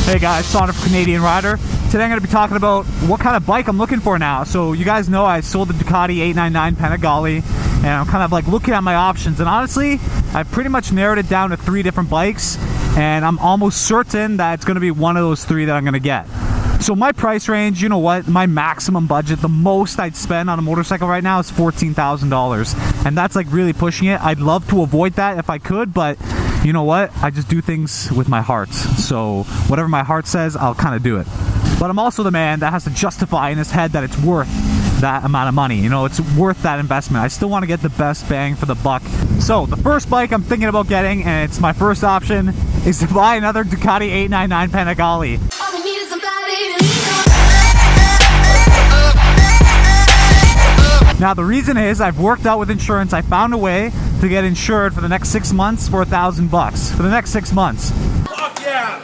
Hey guys, Sonduren Canadian Rider. Today I'm going to be talking about what kind of bike I'm looking for now. So you guys know I sold the Ducati 899 Panigale, and I'm kind of like looking at my options. And honestly, I've pretty much narrowed it down to 3 different bikes, and I'm almost certain that it's going to be one of those 3 that I'm going to get. So my price range, you know what, my maximum budget, the most I'd spend on a motorcycle right now is $14,000. And that's like really pushing it. I'd love to avoid that if I could, but you know what? I just do things with my heart. So whatever my heart says, I'll kind of do it. But I'm also the man that has to justify in his head that it's worth that amount of money. You know, it's worth that investment. I still want to get the best bang for the buck. So the first bike I'm thinking about getting, and it's my first option, is to buy another Ducati 899 Panigale. Now the reason is I've worked out with insurance. I found a way to get insured for the next 6 months for $1,000 for the next 6 months. Fuck yeah!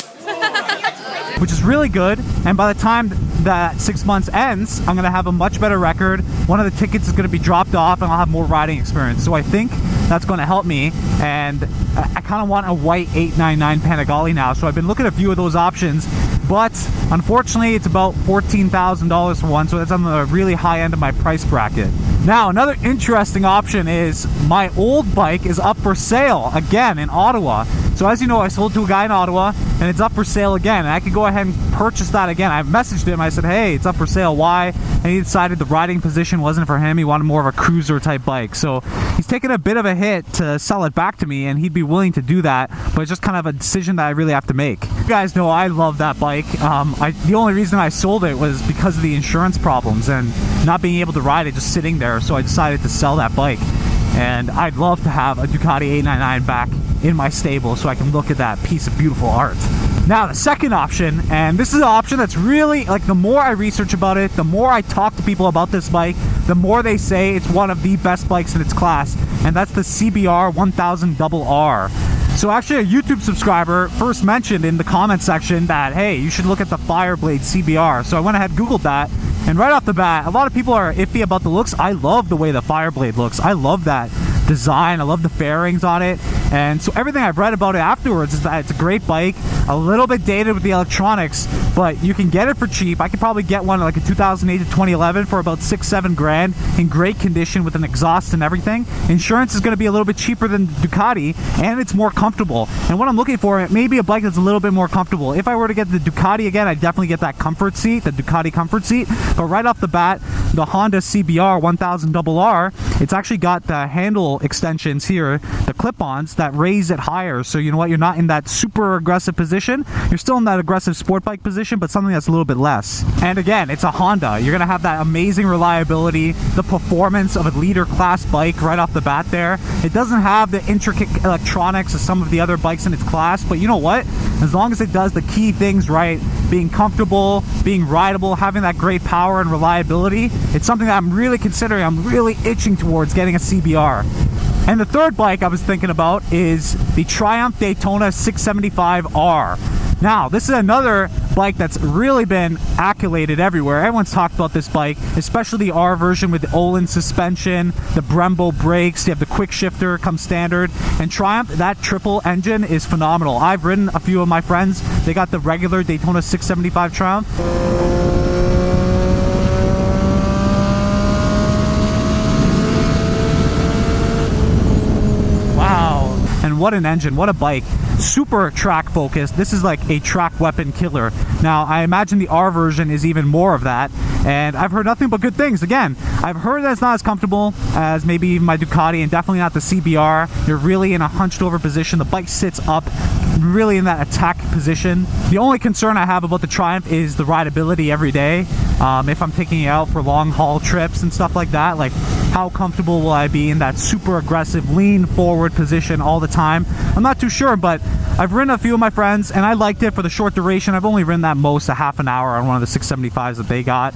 Which is really good, and by the time that 6 months ends, I'm gonna have a much better record. One of the tickets is gonna be dropped off and I'll have more riding experience. So I think that's gonna help me, and I kind of want a white 899 Panigale now. So I've been looking at a few of those options, but unfortunately it's about $14,000 for one, so that's on the really high end of my price bracket. Now another interesting option is my old bike is up for sale again in Ottawa. So as you know, I sold to a guy in Ottawa and it's up for sale again, and I could go ahead and purchase that again. I messaged him, I said, hey, it's up for sale, why? And he decided the riding position wasn't for him. He wanted more of a cruiser type bike. So he's taken a bit of a hit to sell it back to me, and he'd be willing to do that, but it's just kind of a decision that I really have to make. You guys know I love that bike. The only reason I sold it was because of the insurance problems and not being able to ride it just sitting there, so I decided to sell that bike. And I'd love to have a Ducati 899 back in my stable so I can look at that piece of beautiful art. Now the second option, and this is an option that's really, like, the more I research about it, the more I talk to people about this bike, the more they say it's one of the best bikes in its class, and that's the CBR1000RR. So actually a YouTube subscriber first mentioned in the comment section that, hey, you should look at the Fireblade CBR. So I went ahead and Googled that, and right off the bat, a lot of people are iffy about the looks. I love the way the Fireblade looks. I love that design. I love the fairings on it. And so everything I've read about it afterwards is that it's a great bike, a little bit dated with the electronics, but you can get it for cheap. I could probably get one like a 2008 to 2011 for about $6-7 grand in great condition with an exhaust and everything. Insurance is going to be a little bit cheaper than Ducati, and it's more comfortable. And what I'm looking for, maybe a bike that's a little bit more comfortable. If I were to get the Ducati again, I'd definitely get that comfort seat, the Ducati comfort seat. But right off the bat, the Honda CBR 1000RR, it's actually got the handle extensions here, the clip-ons that raise it higher. So you know what, you're not in that super aggressive position. You're still in that aggressive sport bike position, but something that's a little bit less. And again, it's a Honda. You're gonna have that amazing reliability, the performance of a leader class bike right off the bat there. It doesn't have the intricate electronics of some of the other bikes in its class, but you know what? As long as it does the key things right, being comfortable, being rideable, having that great power and reliability, it's something that I'm really considering. I'm really itching towards getting a CBR. And the third bike I was thinking about is the Triumph Daytona 675R. Now, this is another bike that's really been accoladed everywhere. Everyone's talked about this bike, especially the R version with the Olin suspension, the Brembo brakes, you have the quick shifter comes standard. And Triumph, that triple engine is phenomenal. I've ridden a few of my friends. They got the regular Daytona 675 Triumph. And what an engine, what a bike. Super track focused. This is like a track weapon killer. Now, I imagine the R version is even more of that, and I've heard nothing but good things. Again, I've heard that it's not as comfortable as maybe my Ducati, and definitely not the CBR. You're really in a hunched over position. The bike sits up, really in that attack position. The only concern I have about the Triumph is the rideability every day. If I'm taking it out for long haul trips and stuff like that, like how comfortable will I be in that super aggressive lean forward position all the time? I'm not too sure, but I've ridden a few of my friends and I liked it for the short duration. I've only ridden that most a half an hour on one of the 675s that they got.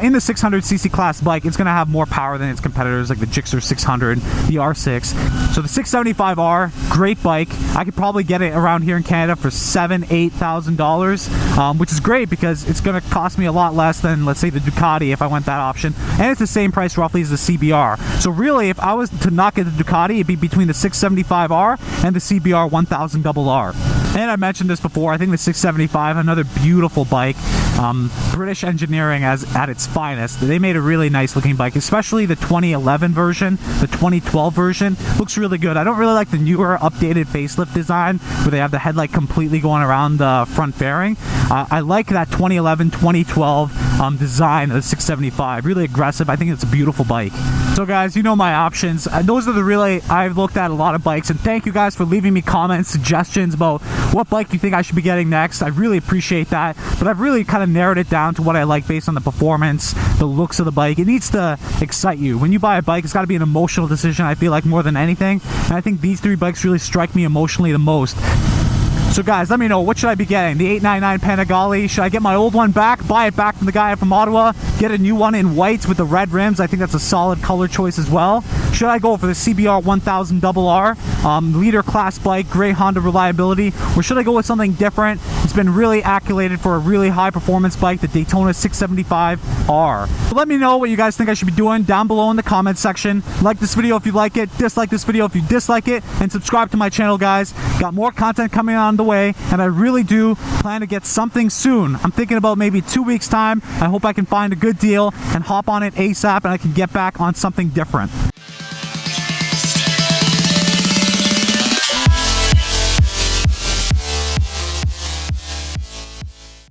In the 600cc class bike, it's going to have more power than its competitors like the Gixxer 600, the R6. So the 675R, great bike. I could probably get it around here in Canada for $7,000-8,000, which is great because it's going to cost me a lot less than, let's say, the Ducati if I went that option. And it's the same price roughly as the CBR. So really, if I was to not get the Ducati, it'd be between the 675R and the CBR 1000RR. And I mentioned this before, I think the 675, another beautiful bike. British engineering at its finest. They made a really nice looking bike, especially the 2011 version. The 2012 version looks really good. I don't really like the newer updated facelift design where they have the headlight completely going around the front fairing. I like that 2011, 2012 design of the 675. Really aggressive. I think it's a beautiful bike. So guys, you know my options. Those are I've looked at a lot of bikes, and thank you guys for leaving me comments, suggestions about what bike you think I should be getting next. I really appreciate that, but I've really kind of narrowed it down to what I like based on the performance, the looks of the bike. It needs to excite you. When you buy a bike, it's got to be an emotional decision, I feel like, more than anything, and I think these three bikes really strike me emotionally the most. So guys, let me know, what should I be getting? The 899 Panigale? Should I get my old one back, buy it back from the guy from Ottawa, get a new one in white with the red rims? I think that's a solid color choice as well. Should I go for the CBR1000RR, leader class bike, great Honda reliability? Or should I go with something different? It's been really accoladed for a really high performance bike, the Daytona 675R. So let me know what you guys think I should be doing down below in the comments section. Like this video if you like it, dislike this video if you dislike it, and subscribe to my channel, guys. Got more content coming on the way, and I really do plan to get something soon. I'm thinking about maybe 2 weeks time. I hope I can find a good deal and hop on it ASAP, and I can get back on something different.